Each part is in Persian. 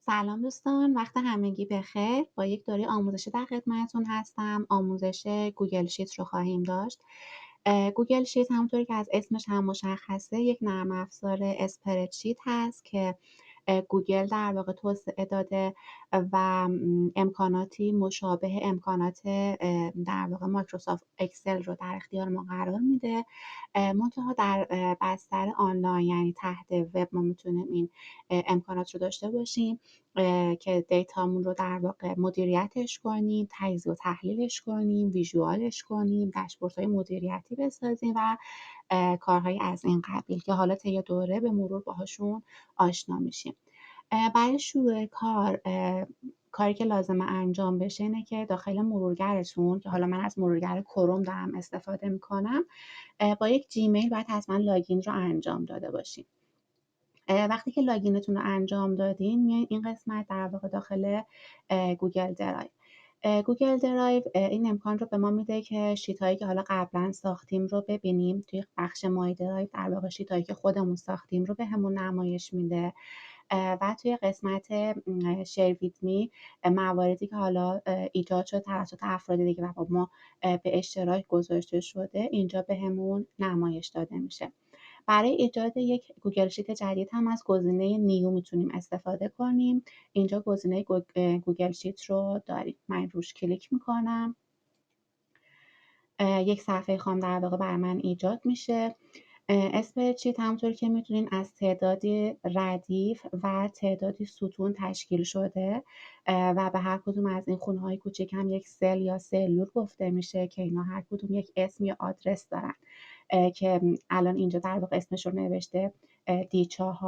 سلام دوستان، وقت همگی بخیر. با یک دوره آموزشی در خدمتتون هستم. آموزش گوگل شیت رو خواهیم داشت. گوگل شیت همونطوری که از اسمش هم مشخصه یک نرم افزار اسپردشیت هست که گوگل در واقع توسعه داده و امکاناتی مشابه امکانات در واقع مایکروسافت اکسل رو در اختیار ما قرار میده. منتها در بستر آنلاین یعنی تحت وب ما میتونیم این امکانات رو داشته باشیم که دیتامون رو در واقع مدیریتش کنیم، تجزیه و تحلیلش کنیم، ویژوالش کنیم، داشبوردهای مدیریتی بسازیم و کارهای از این قبیل که حالا طی دوره به مرور باهاشون آشنا میشیم. برای شروع کار کاری که لازمه انجام بشه اینه که داخل مرورگرتون که حالا من از مرورگر کروم دارم استفاده میکنم با یک جیمیل باید حتما لاگین رو انجام داده باشیم. وقتی که لاگینتون رو انجام دادین میاین این قسمت در واقع داخل گوگل درایو. گوگل درایو این امکان رو به ما میده که شیت هایی که حالا قبلا ساختیم رو ببینیم. توی بخش مای درایو در واقع شیت هایی که خودمون ساختیم رو بهمون نمایش میده و توی قسمت شیر ویت می مواردی که حالا ایجاد شده توسط افراد دیگه و با ما به اشتراک گذاشته شده اینجا بهمون نمایش داده میشه. برای ایجاد یک گوگل شیت جدید هم از گزینه نیو میتونیم استفاده کنیم. اینجا گزینه گوگل شیت رو داریم. من روش کلیک میکنم. یک صفحه خام در واقع بر من ایجاد میشه. اسپردشیت همونطور که میتونین از تعدادی ردیف و تعدادی ستون تشکیل شده و به هر کدوم از این خونه های کوچیک هم یک سل یا سلول گفته میشه که اینا هر کدوم یک اسم یا آدرس دارن که الان اینجا در واقع اسمش رو نوشته D4.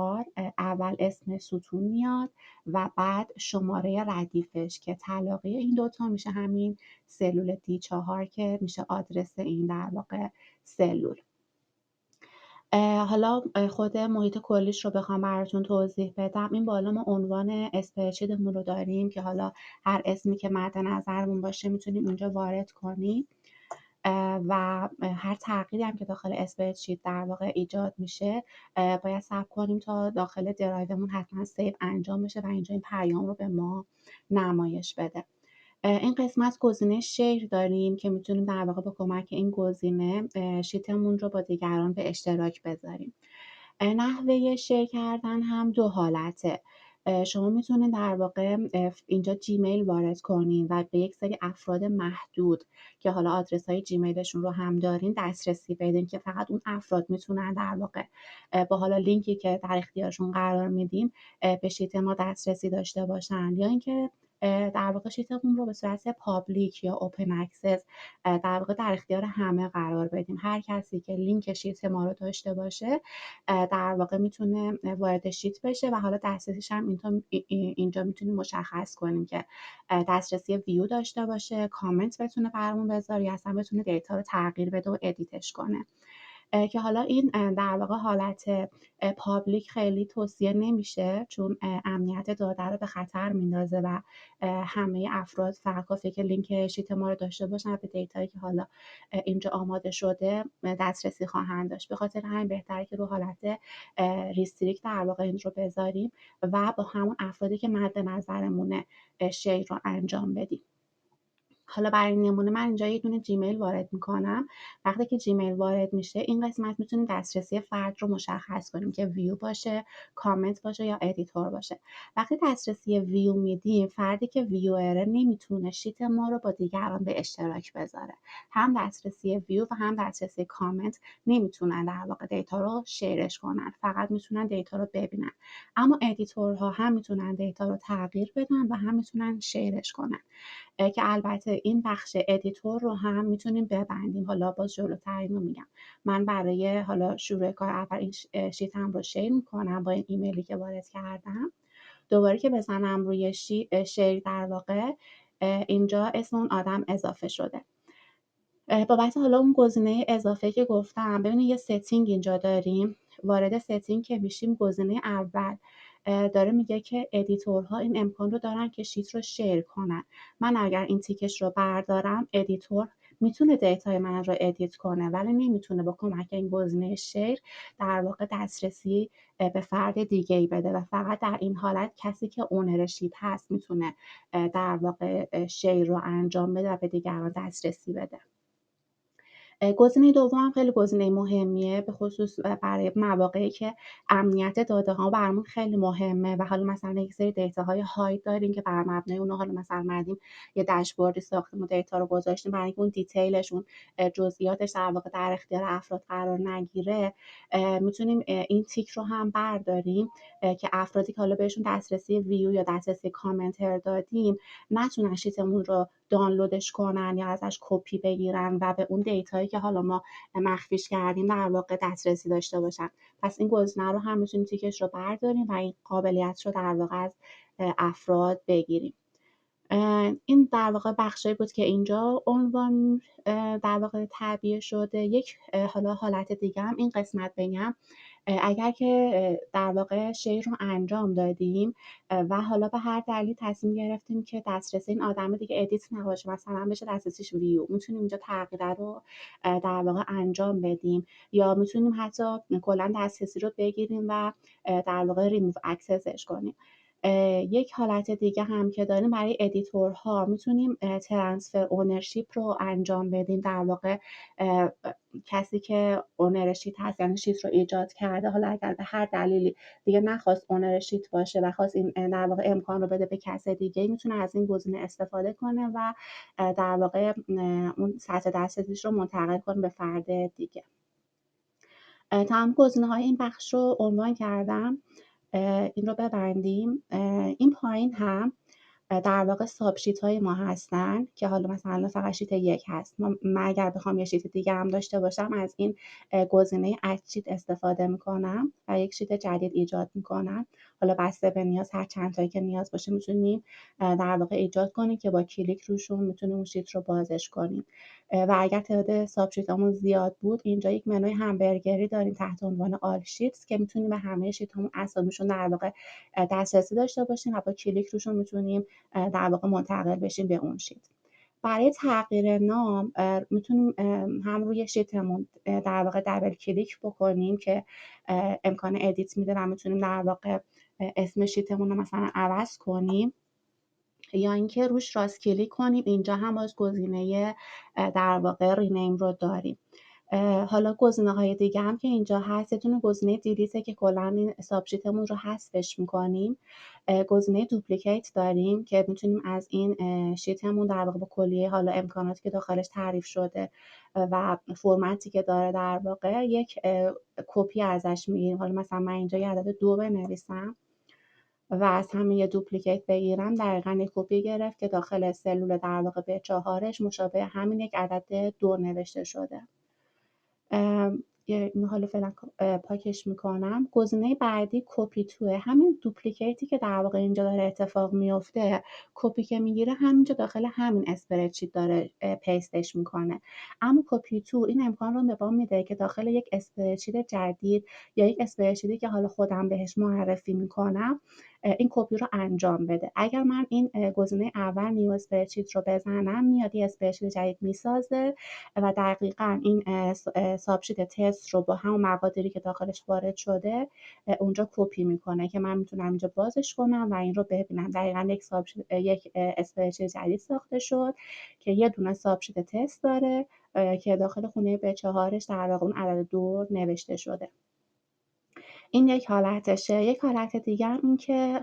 اول اسم ستون میاد و بعد شماره ردیفش که تلاقی این دوتا میشه همین سلول D4 که میشه آدرس این در واقع سلول. حالا خود محیط کلیش رو بخوام براتون توضیح بدم، این بالا ما عنوان اسپردشیتمون رو داریم که حالا هر اسمی که مد نظرمون باشه میتونیم اینجا وارد کنیم و هر تغییری هم که داخل اسپردشیت در واقع ایجاد میشه باید صبر کنیم تا داخل درایومون حتما سیو انجام بشه و اینجا این پیام رو به ما نمایش بده. این قسمت گزینه شیر داریم که میتونیم در واقع با کمک این گزینه شیتمون رو با دیگران به اشتراک بذاریم. نحوه شیر کردن هم دو حالته. شما میتونید در واقع اینجا جیمیل وارد کنین و به یک سری افراد محدود که حالا آدرس های جیمیلشون رو هم دارین دسترسی بدین که فقط اون افراد میتونن در واقع با حالا لینکی که در اختیارشون قرار میدیم به شیت ما دسترسی داشته باشن، یا اینکه در واقع شیتمون رو به صورت پابلیک یا اوپن اکسس در واقع در اختیار همه قرار بدیم. هر کسی که لینک شیت ما رو داشته باشه در واقع میتونه وارد شیت بشه و حالا دسترسیش هم اینجا میتونیم مشخص کنیم که دسترسی ویو داشته باشه، کامنت بتونه برامون بذاره یا اصلا بتونه دیتا رو تغییر بده و ادیتش کنه. که حالا این در واقع حالت پابلیک خیلی توصیه نمیشه چون امنیت داده رو به خطر میندازه و همه افراد فقط کافیه که لینک شیت ما رو داشته باشن به دیتایی که حالا اینجا آماده شده دسترسی خواهند داشت. به خاطر همین بهتره که رو حالت ریستریکت در واقع این رو بذاریم و با همون افرادی که مد نظرمونه شیر رو انجام بدیم. حالا برای نمونه من اینجا یه دونه جیمیل وارد میکنم. وقتی که جیمیل وارد میشه این قسمت میتونیم دسترسی فرد رو مشخص کنیم که ویو باشه، کامنت باشه یا ادیتور باشه. وقتی دسترسی ویو میدیم فردی که ویوره نمیتونه شیت ما رو با دیگران به اشتراک بذاره. هم دسترسی ویو و هم دسترسی کامنت نمیتونن در واقع دیتا رو شیرش کنن، فقط میتونن دیتا رو ببینن. اما ادیتورها هم میتونن دیتا رو تغییر بدن و هم میتونن شیرش کنن که البته این بخش ادیتور رو هم میتونیم ببندیم. حالا باز جلوتر اینو میگم. من برای حالا شروع کار اول این شیتم رو شیر میکنم با این ایمیلی که وارد کردم. دوباره که بزنم روی شیر در واقع اینجا اسم اون آدم اضافه شده. بابت حالا اون گزینه اضافه که گفتم، ببینید یه ستینگ اینجا داریم. وارد ستینگ که میشیم گزینه اول داره میگه که ادیتورها این امکان رو دارن که شیت رو شیر کنن. من اگر این تیکش رو بردارم ادیتور میتونه دیتای من رو ادیت کنه ولی نمیتونه با کمک این گزینه شیر در واقع دسترسی به فرد دیگه ای بده و فقط در این حالت کسی که اونرشیپ هست میتونه در واقع شیر رو انجام بده و به دیگران دسترسی بده. گزینه دوم خیلی گزینه مهمیه، به خصوص برای مواقعی که امنیت داده‌ها برامون خیلی مهمه و حالا مثلا یک سری دیتاهای هاید داریم که بر مبنای اونها حالا مثلا اومدیم یه داشبوردی ساختیم و دیتا رو گذاشتیم برای اینکه اون دیتیلش، اون جزئیاتش در واقع در اختیار افراد قرار نگیره. میتونیم این تیک رو هم برداریم که افرادی که حالا بهشون دسترسی ویو یا دسترسی کامنتر دادیم نتونن شیتمون رو دانلودش کنن یا ازش کپی بگیرن و به اون دیتایی که حالا ما مخفیش کردیم در واقع دسترسی داشته باشن. پس این گزینه رو هم میتونیم تیکش رو برداریم و این قابلیت رو در واقع از افراد بگیریم. این در واقع بخشایی بود که اینجا عنوان در واقع تعبیه شده. یک حالا حالت دیگه هم این قسمت بگم، اگر که در واقع شیر رو انجام دادیم و حالا به هر دلیل تصمیم گرفتیم که دسترسی این آدم دیگه ادیت نباشه، مثلا بشه دسترسیش ویو، میتونیم اینجا تغییر رو در واقع انجام بدیم یا میتونیم حتی کلا دسترسی رو بگیریم و در واقع ریموو اکسسش کنیم. یک حالت دیگه هم که داریم برای ادیتورها میتونیم ترانسفر اونرشیپ رو انجام بدیم. در واقع کسی که اونر شیت هست، یعنی شیت رو ایجاد کرده، حالا اگر به هر دلیلی دیگه نخواست اونر شیت باشه و خواست این در واقع امکان رو بده به کس دیگه، میتونه از این گزینه استفاده کنه و در واقع اون سطح دسترسیش رو منتقل کنه به فرد دیگه. تمام گزینه‌های این بخش رو عنوان کردم، این رو ببندیم. این پایین هم در واقع ساب شیت های ما هستن که حالا مثلا فقط شیت 1 هست. من اگر بخوام یه شیت دیگه هم داشته باشم از این گزینه اد شیت استفاده میکنم و یک شیت جدید ایجاد میکنم. حالا بسته به نیاز، هر چند تایی که نیاز باشه میتونیم در واقع ایجاد کنیم که با کلیک روشون میتونیم اون شیت رو بازش کنیم. و اگر تعداد ساب شیتامون زیاد بود، اینجا یک منوی همبرگری داریم تحت عنوان آل شیتس که میتونیم به همه شیتامون اسامیشون در واقع دسترسی داشته باشیم و با کلیک روشون میتونیم در واقع منتقل بشیم به اون شیت. برای تغییر نام میتونیم هم روی شیتمون در واقع دبل کلیک بکنیم که امکان ادیت میده و میتونیم در واقع اسم شیتمون رو مثلا عوض کنیم، یا اینکه روش راست کلیک کنیم. اینجا هم باز گزینه در واقع رینیم رو داریم. حالا گزینه‌های دیگه هم که اینجا هست، یه دونه گزینه دیلیته که کلا این ساب شیتمون رو حذفش می‌کنیم. گزینه دوپلیکیت داریم که میتونیم از این شیتمون در واقع با کلیه حالا امکاناتی که داخلش تعریف شده و فرمتی که داره در واقع یک کپی ازش میگیریم. حالا مثلا من اینجا یه عدد 2 بنویسم و از همین یه دوپلیکیت بگیرم، دقیقا یک کپی گرفت که داخل سلول در واقع به 4ش مشابه همین یک عدد 2 نوشته شده. اینو حالا فعلا پاکش میکنم. گزینه بعدی کپی توه، همین دوپلیکیتی که در واقع اینجا داره اتفاق میفته، کپی که میگیره همینجا داخل همین اسپردشیت داره پیستش میکنه. اما کپی تو این امکان رو به ما میده که داخل یک اسپردشیت جدید یا یک اسپردشیتی که حالا خودم بهش معرفی میکنم این کپی رو انجام بده. اگر من این گزینه اول نیو اسپردشیت رو بزنم، میاد یه اسپردشیت جدید میسازه و دقیقا این ساب شیت تست رو با همون مقادیری که داخلش وارد شده اونجا کپی میکنه که من میتونم اینجا بازش کنم و این رو ببینم. دقیقا یک اسپردشیت جدید ساخته شد که یه دونه ساب شیت تست داره که داخل خونه B4ش در واقع اون عدد 2 نوشته شده. این یک حالتشه. یک حالت دیگر این که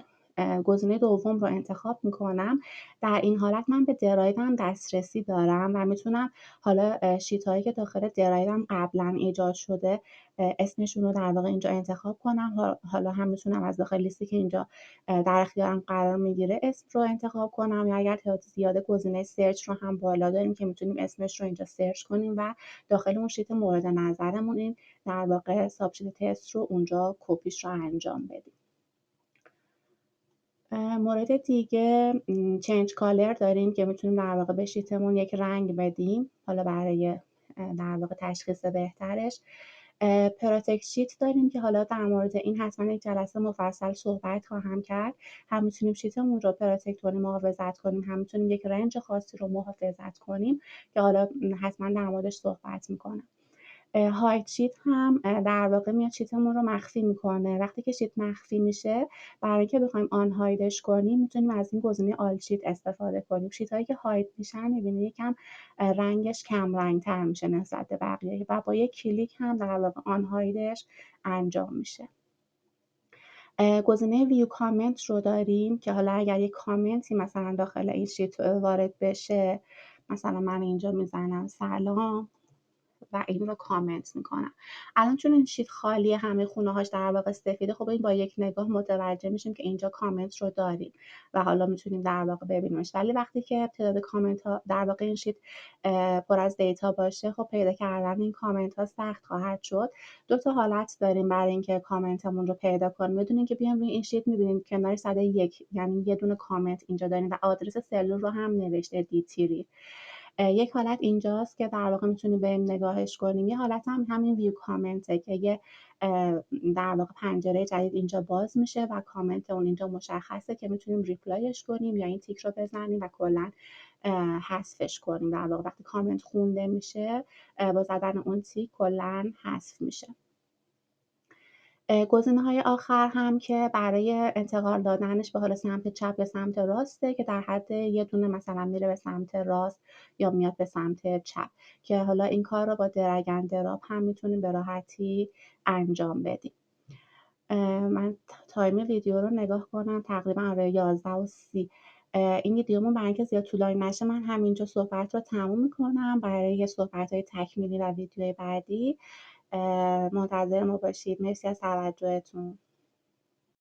گزینه دوم رو انتخاب میکنم. در این حالت من به درایوم دسترسی دارم و میتونم حالا شیت هایی که داخل درایوم قبلا ایجاد شده اسمشون رو در واقع اینجا انتخاب کنم. حالا هم میتونم از داخل لیستی که اینجا در اختیارم قرار میگیره اسم رو انتخاب کنم، یا اگر تعداد زیاده گزینه سرچ رو هم بالا داریم که میتونیم اسمش رو اینجا سرچ کنیم و داخل اون شیت مورد نظرمون این در واقع ساب شیت تست رو اونجا کپیش رو انجام بدیم. مورد دیگه چنج کالر داریم که میتونیم در واقع به شیتمون یک رنگ بدیم، حالا برای در واقع تشخیص بهترش. پروتکت شیت داریم که حالا در مورد این حتما یک جلسه مفصل صحبت خواهم کرد. هم میتونیم شیتمون رو پروتکت کنیم، محافظت کنیم، هم میتونیم یک رنج خاصی رو محافظت کنیم که حالا حتما در موردش صحبت میکنم. هاید شیت هم در واقع میاد شیتمون رو مخفی میکنه. وقتی که شیت مخفی میشه، برای اینکه بخوایم آن هایدش کنیم میتونیم از این گزینه آل شیت استفاده کنیم. شیت هایی که هاید میشن میبینید یکم رنگش کم رنگ تر میشه نسبت به بقیه و با یک کلیک هم در واقع آن هایدش انجام میشه. گزینه ویو کامنت رو داریم که حالا اگر یک کامنتی مثلا داخل این شیت وارد بشه، مثلا من اینجا میزنم سلام و این رو کامنت میکنم. الان چون این شیت خالیه، همه خونه هاش در واقع سفیده، خب این با یک نگاه متوجه میشیم که اینجا کامنت رو داریم و حالا میتونیم در واقع ببینیمش. ولی وقتی که تعداد کامنت ها در واقع این شیت پر از دیتا باشه، خب پیدا کردن این کامنت ها سخت خواهد شد. دو تا حالت داریم برای اینکه کامنتمون رو پیدا کنیم. بدونین که بیام روی این شیت میبینیم کنار 101 یعنی یه دونه کامنت اینجا داریم و آدرس سلول رو هم نوشته دیتیری. یک حالت اینجاست که در واقع میتونیم بریم نگاهش کنیم. یه حالت هم همین ویو کامنته که یه در واقع پنجره جدید اینجا باز میشه و کامنت اون اینجا مشخصه که میتونیم ریپلایش کنیم یا این تیک رو بزنیم و کلا حذفش کنیم. در واقع وقتی کامنت خونده میشه با زدن اون تیک کلا حذف میشه. گزینه‌های آخر هم که برای انتقال دادنش به حالا سمت چپ یا سمت راسته که در حد یه دونه مثلا میره به سمت راست یا میاد به سمت چپ، که حالا این کار رو با درگ اند دراپ هم میتونیم به راحتی انجام بدیم. من تایم ویدیو رو نگاه کنم، تقریبا آره 11:30. این ویدیومون برای اینکه زیاد طولانی نشه من همینجا صحبت رو تموم میکنم. برای صحبت‌های تکمیلی و ویدیوی بعدی منتظر ما باشید. مرسی از توجهتون.